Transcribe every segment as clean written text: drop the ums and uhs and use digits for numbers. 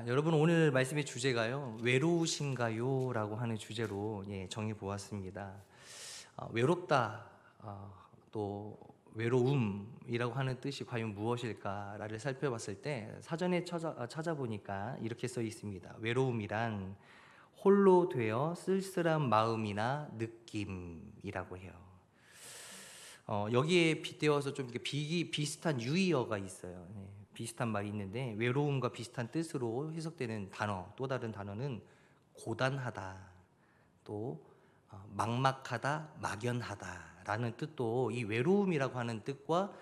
여러분 오늘 말씀의 주제가요, 외로우신가요? 라고 하는 주제로 정해 보았습니다. 외롭다, 또 외로움이라고 하는 뜻이 과연 무엇일까를 살펴봤을 때 사전에 찾아보니까 이렇게 써 있습니다. 외로움이란 홀로 되어 쓸쓸한 마음이나 느낌이라고 해요. 여기에 빗대어서 좀 이렇게 비슷한 유의어가 있어요. 비슷한 말이 있는데 외로움과 비슷한 뜻으로 해석되는 단어, 또 다른 단어는 고단하다, 또 막막하다, 막연하다라는 뜻도 이 외로움이라고 하는 뜻과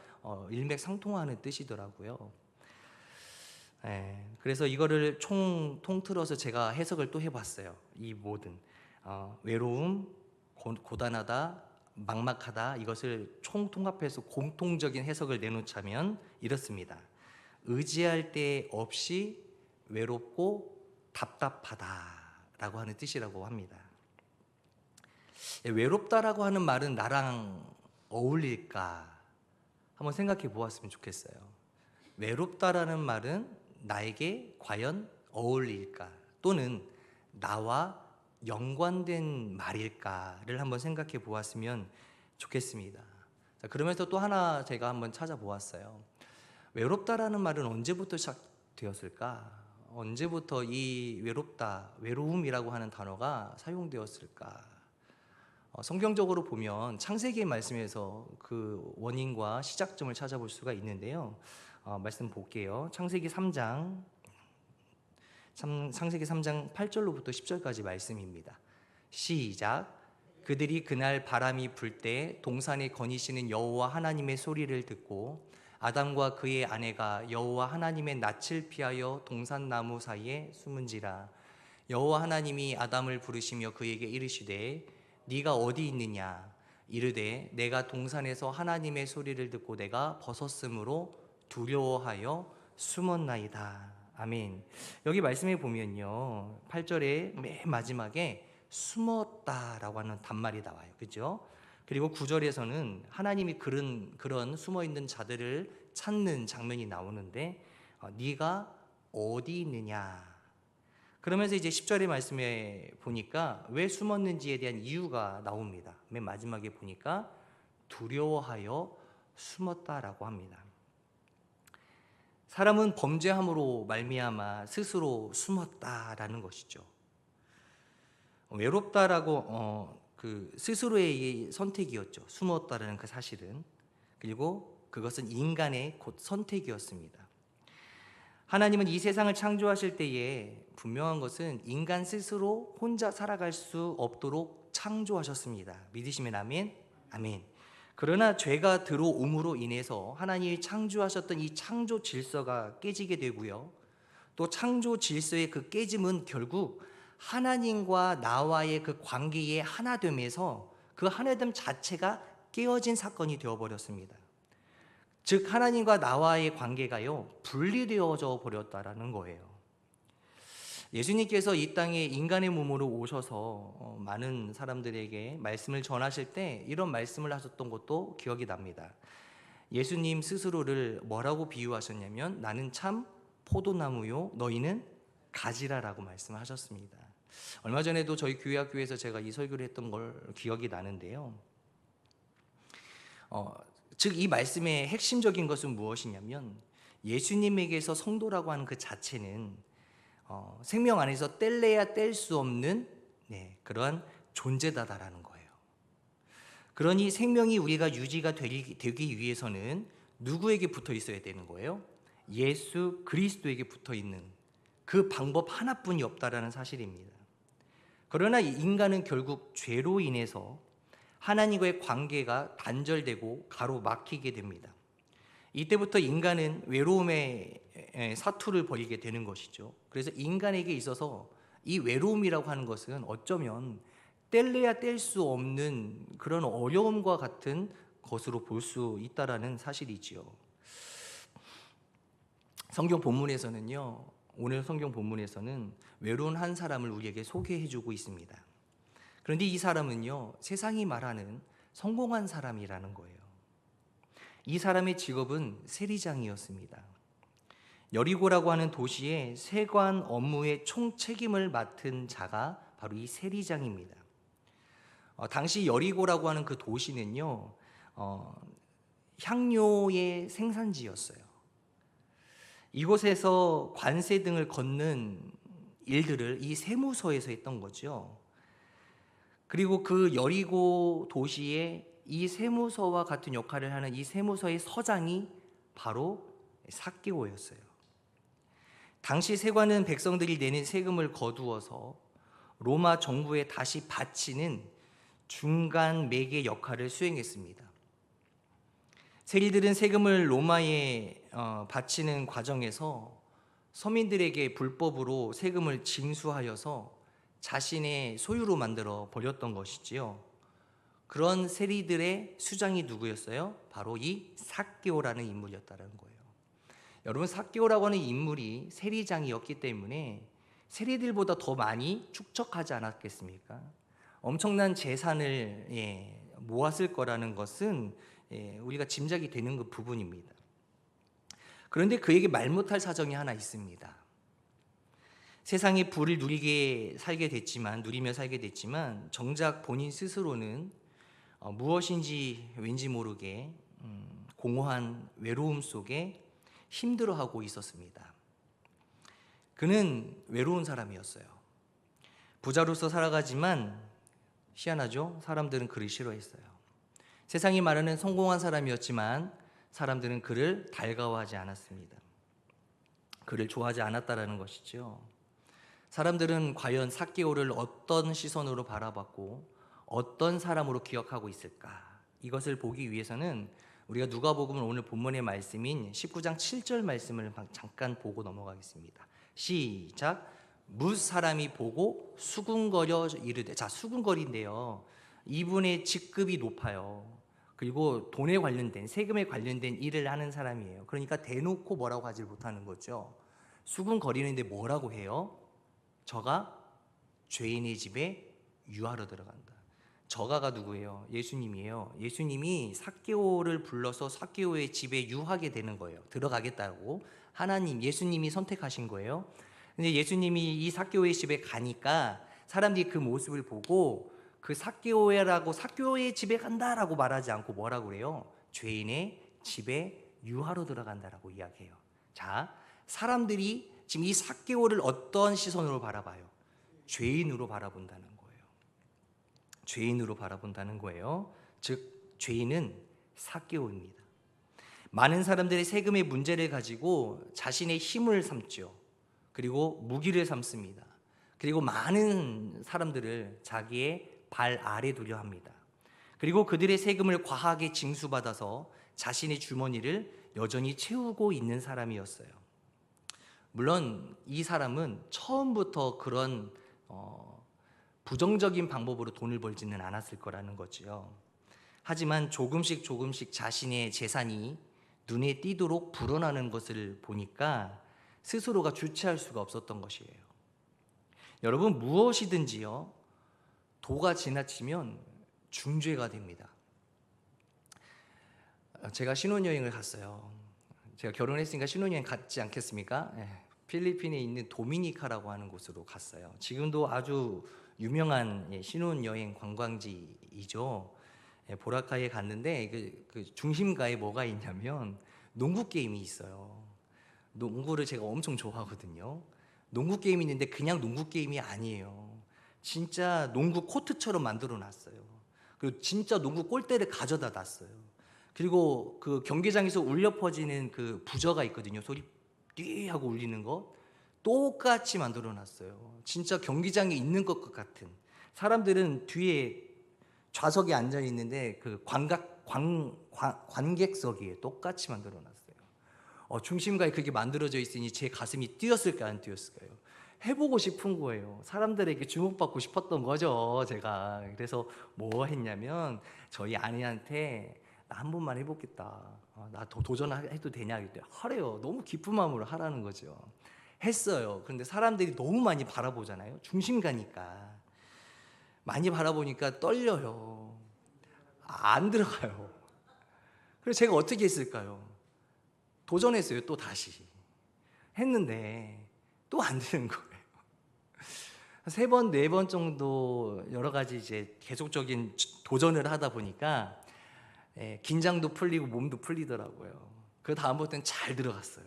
일맥상통하는 뜻이더라고요. 그래서 이거를 통틀어서 제가 해석을 또 해봤어요. 이 모든 외로움, 고단하다, 막막하다, 이것을 총통합해서 공통적인 해석을 내놓자면 이렇습니다. 의지할 데 없이 외롭고 답답하다라고 하는 뜻이라고 합니다. 외롭다라고 하는 말은 나랑 어울릴까 한번 생각해 보았으면 좋겠어요. 외롭다라는 말은 나에게 과연 어울릴까, 또는 나와 연관된 말일까를 한번 생각해 보았으면 좋겠습니다. 그러면서 또 하나 제가 한번 찾아보았어요. 외롭다라는 말은 언제부터 시작되었을까? 언제부터 이 외롭다, 외로움이라고 하는 단어가 사용되었을까? 성경적으로 보면 창세기의 말씀에서 그 원인과 시작점을 찾아볼 수가 있는데요. 말씀 볼게요. 창세기 3장 8절로부터 10절까지 말씀입니다. 시작. 그들이 그날 바람이 불 때 동산에 거니시는 여호와 하나님의 소리를 듣고 아담과 그의 아내가 여호와 하나님의 낯을 피하여 동산나무 사이에 숨은지라. 여호와 하나님이 아담을 부르시며 그에게 이르시되 네가 어디 있느냐? 이르되 내가 동산에서 하나님의 소리를 듣고 내가 벗었으므로 두려워하여 숨었나이다. 아멘. 여기 말씀에 보면요, 8절의 맨 마지막에 숨었다라고 하는 단말이 나와요. 그죠? 그리고 9절에서는 하나님이 그런 숨어있는 자들을 찾는 장면이 나오는데 네가 어디 있느냐? 그러면서 이제 10절의 말씀에 보니까 왜 숨었는지에 대한 이유가 나옵니다. 맨 마지막에 보니까 두려워하여 숨었다라고 합니다. 사람은 범죄함으로 말미암아 스스로 숨었다라는 것이죠. 외롭다라고 그 스스로의 선택이었죠. 숨었다라는 그 사실은. 그리고 그것은 인간의 곧 선택이었습니다. 하나님은 이 세상을 창조하실 때에 분명한 것은 인간 스스로 혼자 살아갈 수 없도록 창조하셨습니다. 믿으시면 아멘? 아멘. 그러나 죄가 들어옴으로 인해서 하나님이 창조하셨던 이 창조 질서가 깨지게 되고요. 또 창조 질서의 그 깨짐은 결국 하나님과 나와의 그 관계의 하나됨에서 그 하나됨 자체가 깨어진 사건이 되어버렸습니다. 즉 하나님과 나와의 관계가요, 분리되어져 버렸다라는 거예요. 예수님께서 이 땅에 인간의 몸으로 오셔서 많은 사람들에게 말씀을 전하실 때 이런 말씀을 하셨던 것도 기억이 납니다. 예수님 스스로를 뭐라고 비유하셨냐면 나는 참 포도나무요 너희는 가지라라고 말씀하셨습니다. 얼마 전에도 저희 교회 학교에서 제가 이 설교를 했던 걸 기억이 나는데요. 즉 이 말씀의 핵심적인 것은 무엇이냐면 예수님에게서 성도라고 하는 그 자체는 생명 안에서 뗄래야 뗄 수 없는 그러한 존재다라는 거예요. 그러니 생명이 우리가 유지가 되기 위해서는 누구에게 붙어 있어야 되는 거예요? 예수 그리스도에게 붙어 있는 그 방법 하나뿐이 없다라는 사실입니다. 그러나 인간은 결국 죄로 인해서 하나님과의 관계가 단절되고 가로막히게 됩니다. 이때부터 인간은 외로움의 사투를 벌이게 되는 것이죠. 그래서 인간에게 있어서 이 외로움이라고 하는 것은 어쩌면 뗄래야 뗄 수 없는 그런 어려움과 같은 것으로 볼 수 있다라는 사실이지요. 성경 본문에서는요, 오늘 성경 본문에서는 외로운 한 사람을 우리에게 소개해주고 있습니다. 그런데 이 사람은요, 세상이 말하는 성공한 사람이라는 거예요. 이 사람의 직업은 세리장이었습니다. 여리고라고 하는 도시의 세관 업무의 총 책임을 맡은 자가 바로 이 세리장입니다. 당시 여리고라고 하는 그 도시는요, 향료의 생산지였어요. 이곳에서 관세 등을 걷는 일들을 이 세무서에서 했던 거죠. 그리고 그 여리고 도시에 이 세무서와 같은 역할을 하는 이 세무서의 서장이 바로 삭개오였어요. 당시 세관은 백성들이 내는 세금을 거두어서 로마 정부에 다시 바치는 중간 매개 역할을 수행했습니다. 세리들은 세금을 로마에 바치는 과정에서 서민들에게 불법으로 세금을 징수하여서 자신의 소유로 만들어 버렸던 것이지요. 그런 세리들의 수장이 누구였어요? 바로 이 삭개오라는 인물이었다는 거예요. 여러분, 삭개오라고 하는 인물이 세리장이었기 때문에 세리들보다 더 많이 축적하지 않았겠습니까? 엄청난 재산을 모았을 거라는 것은 우리가 짐작이 되는 그 부분입니다. 그런데 그에게 말 못할 사정이 하나 있습니다. 세상의 부를 누리며 살게 됐지만 정작 본인 스스로는 무엇인지 왠지 모르게 공허한 외로움 속에 힘들어하고 있었습니다. 그는 외로운 사람이었어요. 부자로서 살아가지만 희한하죠? 사람들은 그를 싫어했어요. 세상이 말하는 성공한 사람이었지만 사람들은 그를 달가워하지 않았습니다. 그를 좋아하지 않았다라는 것이죠. 사람들은 과연 삭개오를 어떤 시선으로 바라봤고 어떤 사람으로 기억하고 있을까? 이것을 보기 위해서는 우리가 누가복음을 오늘 본문의 말씀인 19장 7절 말씀을 잠깐 보고 넘어가겠습니다. 시작. 뭇 사람이 보고 수군거려 이르되. 자, 수군거리인데요, 이분의 직급이 높아요. 그리고 돈에 관련된, 세금에 관련된 일을 하는 사람이에요. 그러니까 대놓고 뭐라고 하지 못하는 거죠. 수군거리는데 뭐라고 해요? 저가 죄인의 집에 유하러 들어간다. 저가가 누구예요? 예수님이에요. 예수님이 삭개오를 불러서 삭개오의 집에 유하게 되는 거예요. 들어가겠다고 예수님이 선택하신 거예요. 근데 예수님이 이 삭개오의 집에 가니까 사람들이 그 모습을 보고 그 삭개오의 집에 간다라고 말하지 않고 뭐라고 그래요? 죄인의 집에 유하러 들어간다라고 이야기해요. 자, 사람들이 지금 이 삭개오를 어떤 시선으로 바라봐요? 죄인으로 바라본다는 거예요. 죄인으로 바라본다는 거예요. 즉 죄인은 삭개오입니다. 많은 사람들의 세금의 문제를 가지고 자신의 힘을 삼죠. 그리고 무기를 삼습니다. 그리고 많은 사람들을 자기의 발 아래 두려 합니다. 그리고 그들의 세금을 과하게 징수받아서 자신의 주머니를 여전히 채우고 있는 사람이었어요. 물론 이 사람은 처음부터 그런 부정적인 방법으로 돈을 벌지는 않았을 거라는 거지요. 하지만 조금씩 자신의 재산이 눈에 띄도록 불어나는 것을 보니까 스스로가 주체할 수가 없었던 것이에요. 여러분, 무엇이든지요, 도가 지나치면 중죄가 됩니다. 제가 신혼여행을 갔어요. 제가 결혼했으니까 신혼여행 갔지 않겠습니까? 필리핀에 있는 도미니카라고 하는 곳으로 갔어요. 지금도 아주 유명한 신혼여행 관광지이죠. 보라카이에 갔는데 그 중심가에 뭐가 있냐면 농구 게임이 있어요. 농구를 제가 엄청 좋아하거든요. 농구 게임이 있는데 그냥 농구 게임이 아니에요. 진짜 농구 코트처럼 만들어 놨어요. 그리고 진짜 농구 골대를 가져다 놨어요. 그리고 그 경기장에서 울려 퍼지는 그 부저가 있거든요. 소리 띠 하고 울리는 거 똑같이 만들어 놨어요. 진짜 경기장에 있는 것 같은. 사람들은 뒤에 좌석에 앉아 있는데 그 관객석이에요. 똑같이 만들어 놨어요. 중심가에 그게 만들어져 있으니 제 가슴이 뛰었을까요, 안 뛰었을까요? 해보고 싶은 거예요. 사람들에게 주목받고 싶었던 거죠, 제가. 그래서 뭐 했냐면 저희 아내한테 나 한 번만 해보겠다. 나 더 도전해도 되냐? 그때 하래요. 너무 기쁜 마음으로 하라는 거죠. 했어요. 그런데 사람들이 너무 많이 바라보잖아요. 중심가니까. 많이 바라보니까 떨려요. 안 들어가요. 그래서 제가 어떻게 했을까요? 도전했어요, 또 다시. 했는데 또 안 되는 거예요. 3번, 4번 정도 여러 가지 이제 계속적인 도전을 하다 보니까 긴장도 풀리고 몸도 풀리더라고요. 그 다음부터는 잘 들어갔어요.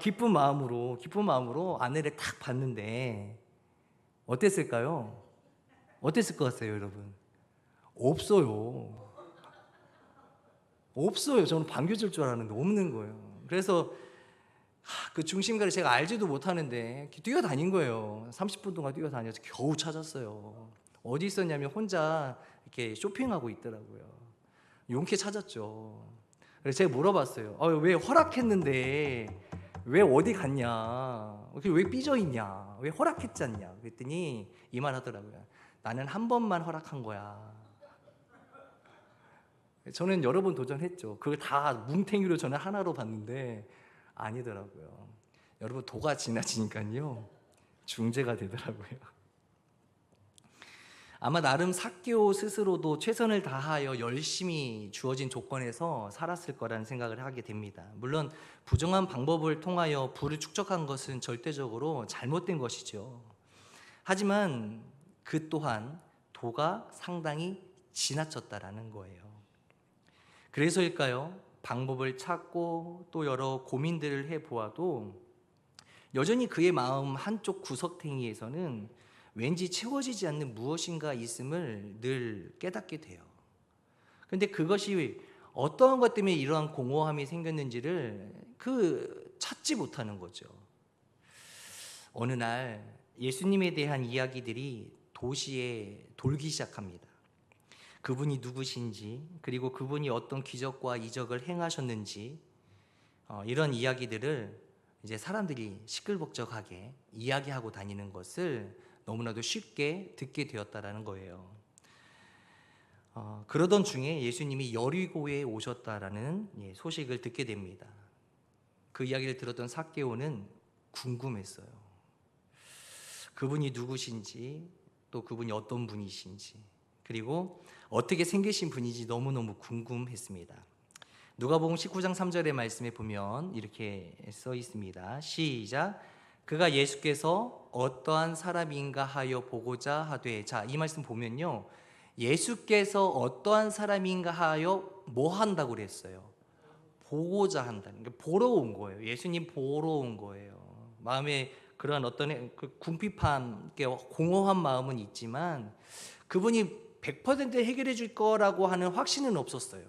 기쁜 마음으로 아내를 딱 봤는데 어땠을까요? 어땠을 것 같아요, 여러분? 없어요. 저는 반겨줄 줄 알았는데 없는 거예요. 그래서 그 중심가를 제가 알지도 못하는데 뛰어다닌 거예요. 30분 동안 뛰어다녀서 겨우 찾았어요. 어디 있었냐면 혼자 이렇게 쇼핑하고 있더라고요. 용케 찾았죠. 그래서 제가 물어봤어요. 왜 허락했는데 왜 어디 갔냐? 왜 삐져있냐? 왜 허락했잖냐? 그랬더니 이 말 하더라고요. 나는 한 번만 허락한 거야. 저는 여러 번 도전했죠. 그걸 다 뭉탱이로 저는 하나로 봤는데 아니더라고요. 여러분, 도가 지나치니까요 중재가 되더라고요. 아마 나름 삭개오 스스로도 최선을 다하여 열심히 주어진 조건에서 살았을 거라는 생각을 하게 됩니다. 물론 부정한 방법을 통하여 부를 축적한 것은 절대적으로 잘못된 것이죠. 하지만 그 또한 도가 상당히 지나쳤다라는 거예요. 그래서일까요? 방법을 찾고 또 여러 고민들을 해보아도 여전히 그의 마음 한쪽 구석탱이에서는 왠지 채워지지 않는 무엇인가 있음을 늘 깨닫게 돼요. 그런데 그것이 어떠한 것 때문에 이러한 공허함이 생겼는지를 찾지 못하는 거죠. 어느 날 예수님에 대한 이야기들이 도시에 돌기 시작합니다. 그분이 누구신지, 그리고 그분이 어떤 기적과 이적을 행하셨는지, 이런 이야기들을 이제 사람들이 시끌벅적하게 이야기하고 다니는 것을 너무나도 쉽게 듣게 되었다라는 거예요. 그러던 중에 예수님이 여리고에 오셨다라는 소식을 듣게 됩니다. 그 이야기를 들었던 삭개오는 궁금했어요. 그분이 누구신지, 또 그분이 어떤 분이신지, 그리고 어떻게 생기신 분인지 너무너무 궁금했습니다. 누가복음 19장 3절의 말씀에 보면 이렇게 써 있습니다. 시작. 그가 예수께서 어떠한 사람인가 하여 보고자 하되. 자, 이 말씀 보면요, 예수께서 어떠한 사람인가 하여 뭐 한다고 그랬어요? 보고자 한다는, 보러 온 거예요. 예수님 보러 온 거예요. 마음에 그런 어떤 궁핍함, 공허한 마음은 있지만 그분이 100% 해결해 줄 거라고 하는 확신은 없었어요.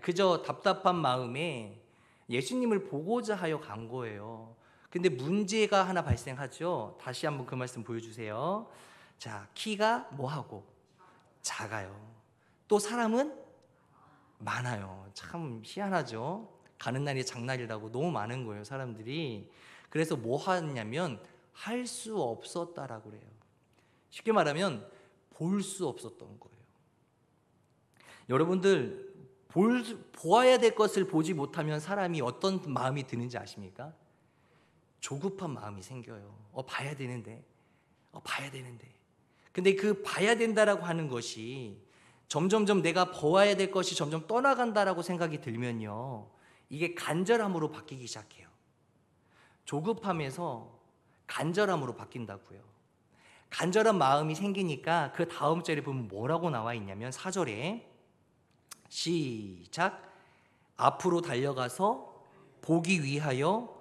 그저 답답한 마음에 예수님을 보고자 하여 간 거예요. 근데 문제가 하나 발생하죠. 다시 한번 그 말씀 보여주세요. 자, 키가 뭐하고? 작아요. 또 사람은 많아요. 참 희한하죠. 가는 날이 장날이라고 너무 많은 거예요, 사람들이. 그래서 뭐 하냐면 할 수 없었다라고 그래요. 쉽게 말하면 볼 수 없었던 거예요. 여러분들, 보아야 될 것을 보지 못하면 사람이 어떤 마음이 드는지 아십니까? 조급한 마음이 생겨요. 봐야 되는데. 근데 그 봐야 된다라고 하는 것이 점점점 내가 보아야 될 것이 점점 떠나간다라고 생각이 들면요, 이게 간절함으로 바뀌기 시작해요. 조급함에서 간절함으로 바뀐다고요. 간절한 마음이 생기니까 그 다음 절에 보면 뭐라고 나와 있냐면 4절에 시작. 앞으로 달려가서 보기 위하여.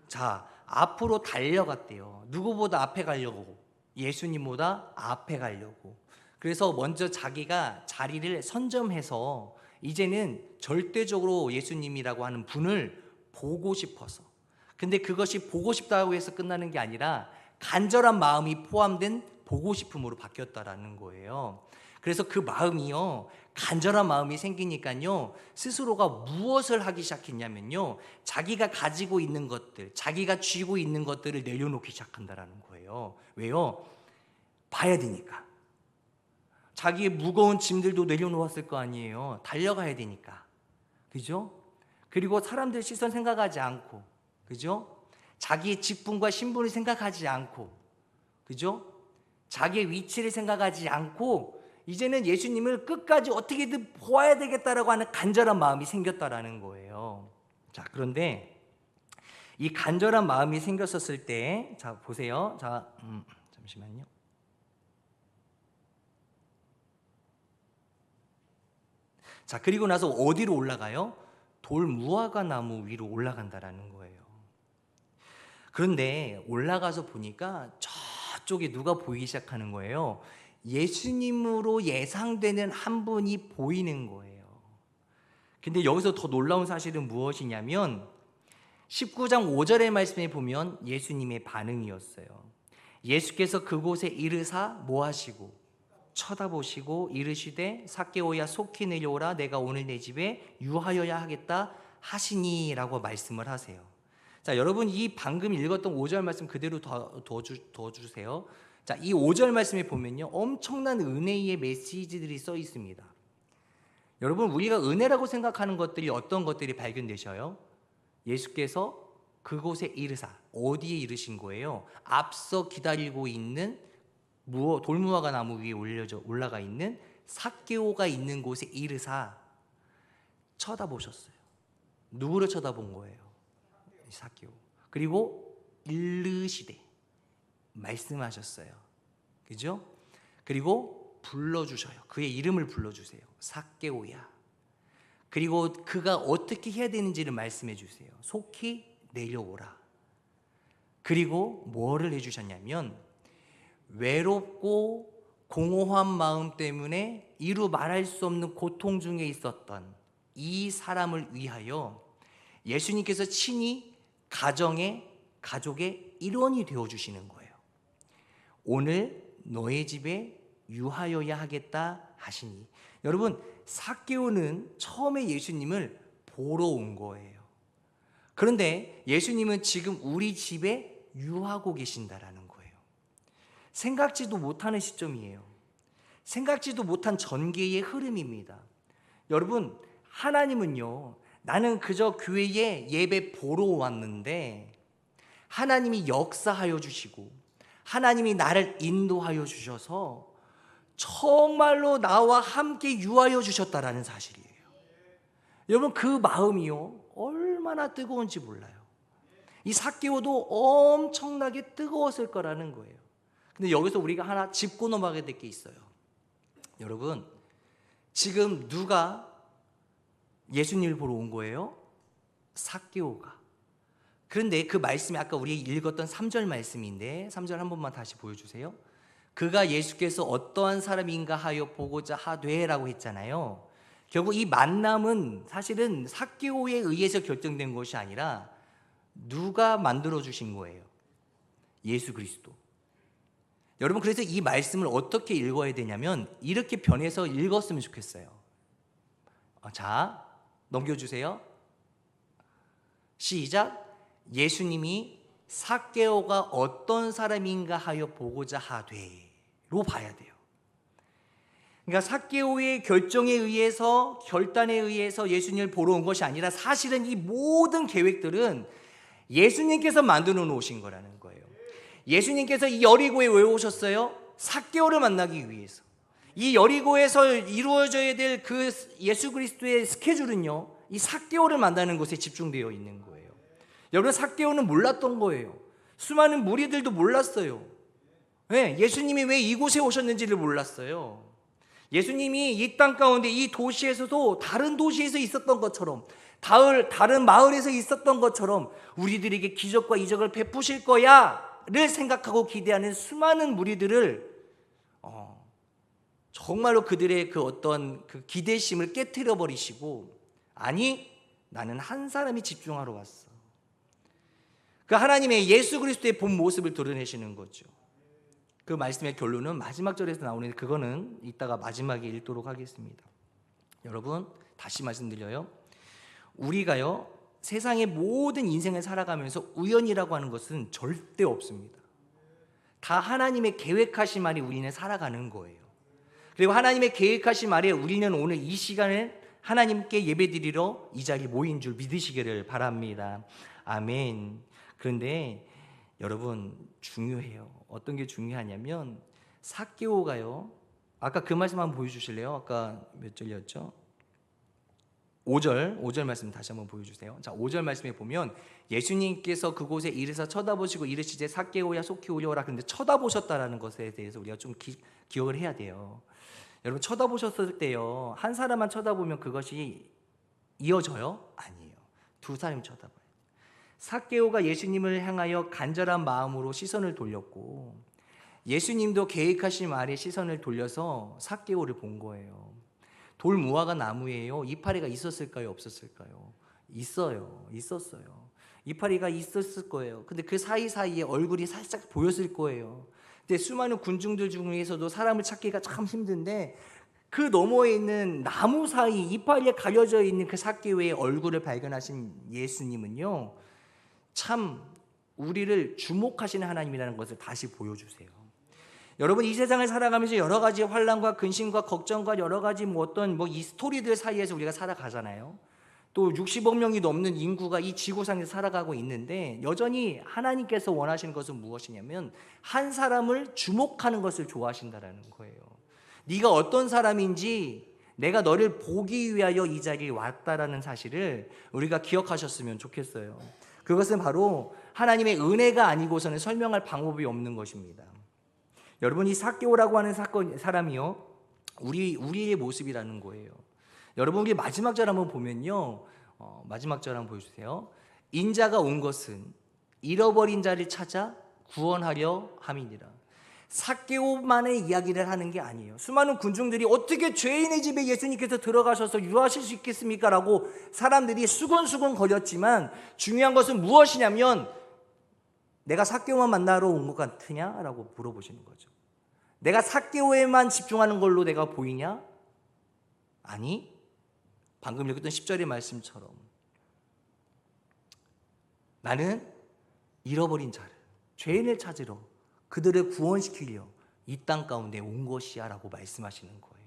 자, 앞으로 달려갔대요. 누구보다 앞에 가려고, 예수님보다 앞에 가려고. 그래서 먼저 자기가 자리를 선점해서 이제는 절대적으로 예수님이라고 하는 분을 보고 싶어서. 근데 그것이 보고 싶다고 해서 끝나는 게 아니라 간절한 마음이 포함된 보고 싶음으로 바뀌었다라는 거예요. 그래서 그 마음이요, 간절한 마음이 생기니까요, 스스로가 무엇을 하기 시작했냐면요, 자기가 가지고 있는 것들, 자기가 쥐고 있는 것들을 내려놓기 시작한다라는 거예요. 왜요? 봐야 되니까. 자기의 무거운 짐들도 내려놓았을 거 아니에요. 달려가야 되니까. 그죠? 그리고 사람들 시선 생각하지 않고, 그죠? 자기의 직분과 신분을 생각하지 않고, 그죠? 자기의 위치를 생각하지 않고 이제는 예수님을 끝까지 어떻게든 보아야 되겠다라고 하는 간절한 마음이 생겼다라는 거예요. 자, 그런데 이 간절한 마음이 생겼었을 때, 자 보세요. 자 잠시만요. 자 그리고 나서 어디로 올라가요? 돌무화과 나무 위로 올라간다라는 거예요. 그런데 올라가서 보니까 저쪽에 누가 보이기 시작하는 거예요. 예수님으로 예상되는 한 분이 보이는 거예요. 근데 여기서 더 놀라운 사실은 무엇이냐면 19장 5절의 말씀에 보면 예수님의 반응이었어요. 예수께서 그곳에 이르사 뭐 하시고 쳐다보시고 이르시되 삭개오야 속히 내려오라 내가 오늘 내 집에 유하여야 하겠다 하시니 라고 말씀을 하세요. 자 여러분 이 방금 읽었던 5절 말씀 그대로 더 주세요. 자 이 5절 말씀에 보면요 엄청난 은혜의 메시지들이 써 있습니다. 여러분 우리가 은혜라고 생각하는 것들이 어떤 것들이 발견되셔요? 예수께서 그곳에 이르사 어디에 이르신 거예요? 앞서 기다리고 있는 돌무화과 나무 위에 올라가 있는 삭개오가 있는 곳에 이르사 쳐다보셨어요. 누구를 쳐다본 거예요? 삭개오. 그리고 이르시되 말씀하셨어요. 그죠? 그리고 불러주셔요. 그의 이름을 불러주세요. 삭개오야. 그리고 그가 어떻게 해야 되는지를 말씀해 주세요. 속히 내려오라. 그리고 뭐를 해주셨냐면 외롭고 공허한 마음 때문에 이루 말할 수 없는 고통 중에 있었던 이 사람을 위하여 예수님께서 친히 가족의 일원이 되어주시는 거예요. 오늘 너의 집에 유하여야 하겠다 하시니. 여러분 삭개오는 처음에 예수님을 보러 온 거예요. 그런데 예수님은 지금 우리 집에 유하고 계신다라는 거예요. 생각지도 못하는 시점이에요. 생각지도 못한 전개의 흐름입니다. 여러분 하나님은요 나는 그저 교회에 예배 보러 왔는데 하나님이 역사하여 주시고 하나님이 나를 인도하여 주셔서 정말로 나와 함께 유하여 주셨다라는 사실이에요. 여러분 그 마음이요 얼마나 뜨거운지 몰라요. 이 삭개오도 엄청나게 뜨거웠을 거라는 거예요. 근데 여기서 우리가 하나 짚고 넘어가게 될 게 있어요. 여러분 지금 누가 예수님을 보러 온 거예요? 삭개오가. 그런데 그 말씀이 아까 우리 읽었던 3절 말씀인데 3절 한 번만 다시 보여주세요. 그가 예수께서 어떠한 사람인가 하여 보고자 하되라고 했잖아요. 결국 이 만남은 사실은 삭개오에 의해서 결정된 것이 아니라 누가 만들어 주신 거예요? 예수 그리스도. 여러분 그래서 이 말씀을 어떻게 읽어야 되냐면 이렇게 변해서 읽었으면 좋겠어요. 자 넘겨주세요. 시작. 예수님이 삭개오가 어떤 사람인가 하여 보고자 하되로 봐야 돼요. 그러니까 삭개오의 결정에 의해서 결단에 의해서 예수님을 보러 온 것이 아니라 사실은 이 모든 계획들은 예수님께서 만들어 놓으신 거라는 거예요. 예수님께서 이 여리고에 왜 오셨어요? 삭개오를 만나기 위해서. 이 여리고에서 이루어져야 될 그 예수 그리스도의 스케줄은요 이 삭개오를 만나는 것에 집중되어 있는 거예요. 여러분 삭개오는 몰랐던 거예요. 수많은 무리들도 몰랐어요. 네, 예수님이 왜 이곳에 오셨는지를 몰랐어요. 예수님이 이 땅 가운데 이 도시에서도 다른 도시에서 있었던 것처럼 다른 마을에서 있었던 것처럼 우리들에게 기적과 이적을 베푸실 거야를 생각하고 기대하는 수많은 무리들을 정말로 그들의 그 어떤 그 기대심을 깨트려 버리시고 아니 나는 한 사람이 집중하러 왔어. 그 하나님의 예수 그리스도의 본 모습을 드러내시는 거죠. 그 말씀의 결론은 마지막 절에서 나오는데 그거는 이따가 마지막에 읽도록 하겠습니다. 여러분 다시 말씀드려요. 우리가요 세상의 모든 인생을 살아가면서 우연이라고 하는 것은 절대 없습니다. 다 하나님의 계획하신 말이 우리는 살아가는 거예요. 그리고 하나님의 계획하신 말에 우리는 오늘 이 시간을 하나님께 예배드리러 이 자리에 모인 줄 믿으시기를 바랍니다. 아멘. 그런데 여러분 중요해요. 어떤 게 중요하냐면 삭개오가요. 아까 그 말씀 한번 보여주실래요? 아까 몇 절이었죠? 5절 말씀 다시 한번 보여주세요. 자, 5절 말씀에 보면 예수님께서 그곳에 이르사 쳐다보시고 이르시되 삭개오야 속히 오려라. 그런데 쳐다보셨다라는 것에 대해서 우리가 좀 기억을 해야 돼요. 여러분, 쳐다보셨을 때요, 한 사람만 쳐다보면 그것이 이어져요? 아니에요. 두 사람이 쳐다봐요. 삭개오가 예수님을 향하여 간절한 마음으로 시선을 돌렸고, 예수님도 계획하신 말에 시선을 돌려서 삭개오를 본 거예요. 돌 무화과 나무예요. 이파리가 있었을까요? 없었을까요? 있었어요. 이파리가 있었을 거예요. 근데 그 사이사이에 얼굴이 살짝 보였을 거예요. 근데 수많은 군중들 중에서도 사람을 찾기가 참 힘든데, 그 너머에 있는 나무 사이 이파리에 가려져 있는 그 삭개오의 얼굴을 발견하신 예수님은요, 참 우리를 주목하시는 하나님이라는 것을 다시 보여주세요. 여러분, 이 세상을 살아가면서 여러 가지 환난과 근심과 걱정과 여러 가지 이 스토리들 사이에서 우리가 살아가잖아요. 또 60억 명이 넘는 인구가 이 지구상에서 살아가고 있는데, 여전히 하나님께서 원하시는 것은 무엇이냐면 한 사람을 주목하는 것을 좋아하신다라는 거예요. 네가 어떤 사람인지 내가 너를 보기 위하여 이 자리에 왔다라는 사실을 우리가 기억하셨으면 좋겠어요. 그것은 바로 하나님의 은혜가 아니고서는 설명할 방법이 없는 것입니다. 여러분, 이 삭개오라고 하는 사람이요, 우리의 모습이라는 거예요. 여러분, 우리 마지막 절 한번 보면요, 마지막 절 한번 보여주세요. 인자가 온 것은 잃어버린 자를 찾아 구원하려 함이니라. 삭개오만의 이야기를 하는 게 아니에요. 수많은 군중들이 어떻게 죄인의 집에 예수님께서 들어가셔서 유하실 수 있겠습니까? 라고 사람들이 수근수근 거렸지만, 중요한 것은 무엇이냐면 내가 삭개오만 만나러 온 것 같으냐? 라고 물어보시는 거죠. 내가 삭개오에만 집중하는 걸로 내가 보이냐? 아니, 방금 읽었던 10절의 말씀처럼 나는 잃어버린 자를, 죄인을 찾으러, 그들을 구원시키려 이 땅 가운데 온 것이야 라고 말씀하시는 거예요.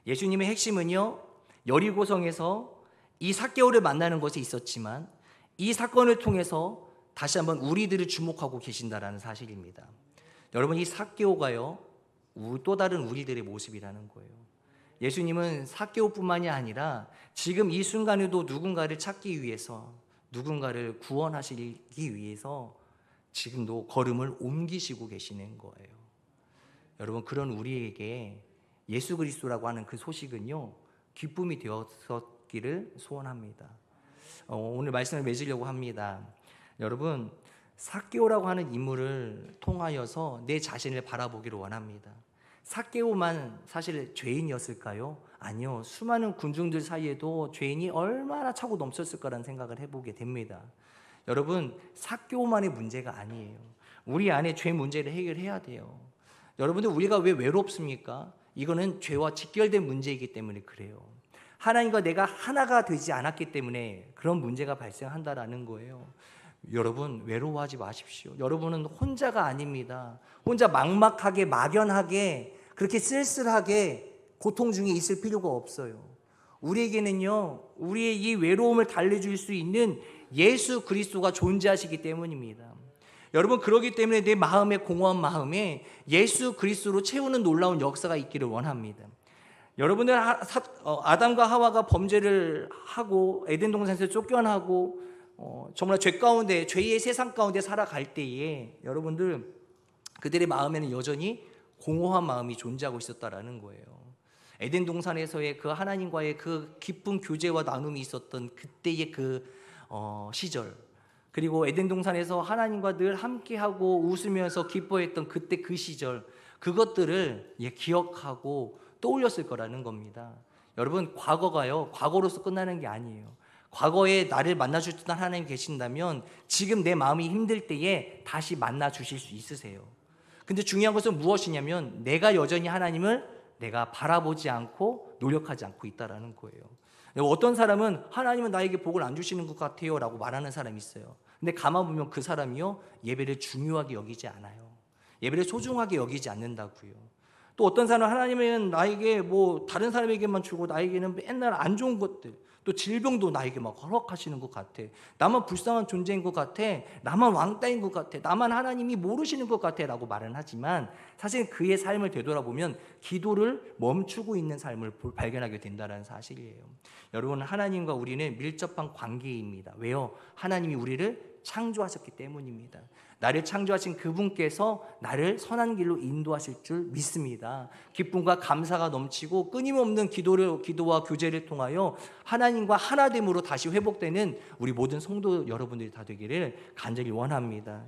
예수님의 핵심은요, 여리고성에서 이 삭개오를 만나는 것이 있었지만 이 사건을 통해서 다시 한번 우리들을 주목하고 계신다라는 사실입니다. 여러분, 이 삭개오가요, 또 다른 우리들의 모습이라는 거예요. 예수님은 삭개오뿐만이 아니라 지금 이 순간에도 누군가를 찾기 위해서, 누군가를 구원하시기 위해서 지금도 걸음을 옮기시고 계시는 거예요. 여러분, 그런 우리에게 예수 그리스도라고 하는 그 소식은요, 기쁨이 되었기를 소원합니다. 오늘 말씀을 맺으려고 합니다. 여러분, 삭개오라고 하는 인물을 통하여서 내 자신을 바라보기를 원합니다. 삭개오만 사실 죄인이었을까요? 아니요. 수많은 군중들 사이에도 죄인이 얼마나 차고 넘쳤을까라는 생각을 해보게 됩니다. 여러분, 삭개오만의 문제가 아니에요. 우리 안에 죄 문제를 해결해야 돼요. 여러분들, 우리가 왜 외롭습니까? 이거는 죄와 직결된 문제이기 때문에 그래요. 하나님과 내가 하나가 되지 않았기 때문에 그런 문제가 발생한다라는 거예요. 여러분, 외로워하지 마십시오. 여러분은 혼자가 아닙니다. 혼자 막막하게, 막연하게, 그렇게 쓸쓸하게 고통 중에 있을 필요가 없어요. 우리에게는요, 우리의 이 외로움을 달래줄 수 있는 예수 그리스도가 존재하시기 때문입니다. 여러분, 그렇기 때문에 내 마음의 공허한 마음에 예수 그리스도로 채우는 놀라운 역사가 있기를 원합니다. 여러분들, 아담과 하와가 범죄를 하고 에덴 동산에서 쫓겨나고 정말 죄 가운데, 죄의 세상 가운데 살아갈 때에 여러분들, 그들의 마음에는 여전히 공허한 마음이 존재하고 있었다라는 거예요. 에덴 동산에서의 그 하나님과의 그 기쁜 교제와 나눔이 있었던 그때의 그 시절, 그리고 에덴 동산에서 하나님과 늘 함께하고 웃으면서 기뻐했던 그때 그 시절, 그것들을 기억하고 떠올렸을 거라는 겁니다. 여러분, 과거가요, 과거로서 끝나는 게 아니에요. 과거에 나를 만나주셨던 하나님 계신다면 지금 내 마음이 힘들 때에 다시 만나주실 수 있으세요. 근데 중요한 것은 무엇이냐면 내가 여전히 하나님을 내가 바라보지 않고 노력하지 않고 있다는 거예요. 어떤 사람은 하나님은 나에게 복을 안 주시는 것 같아요 라고 말하는 사람이 있어요. 근데 가만 보면 그 사람이요, 예배를 중요하게 여기지 않아요. 예배를 소중하게 여기지 않는다고요. 또 어떤 사람은 하나님은 나에게 다른 사람에게만 주고 나에게는 맨날 안 좋은 것들, 또 질병도 나에게 막 허락하시는 것 같아. 나만 불쌍한 존재인 것 같아. 나만 왕따인 것 같아. 나만 하나님이 모르시는 것 같아 라고 말은 하지만 사실 그의 삶을 되돌아보면 기도를 멈추고 있는 삶을 발견하게 된다는 사실이에요. 여러분, 하나님과 우리는 밀접한 관계입니다. 왜요? 하나님이 우리를 창조하셨기 때문입니다. 나를 창조하신 그분께서 나를 선한 길로 인도하실 줄 믿습니다. 기쁨과 감사가 넘치고 끊임없는 기도와 교제를 통하여 하나님과 하나됨으로 다시 회복되는 우리 모든 성도 여러분들이 다 되기를 간절히 원합니다.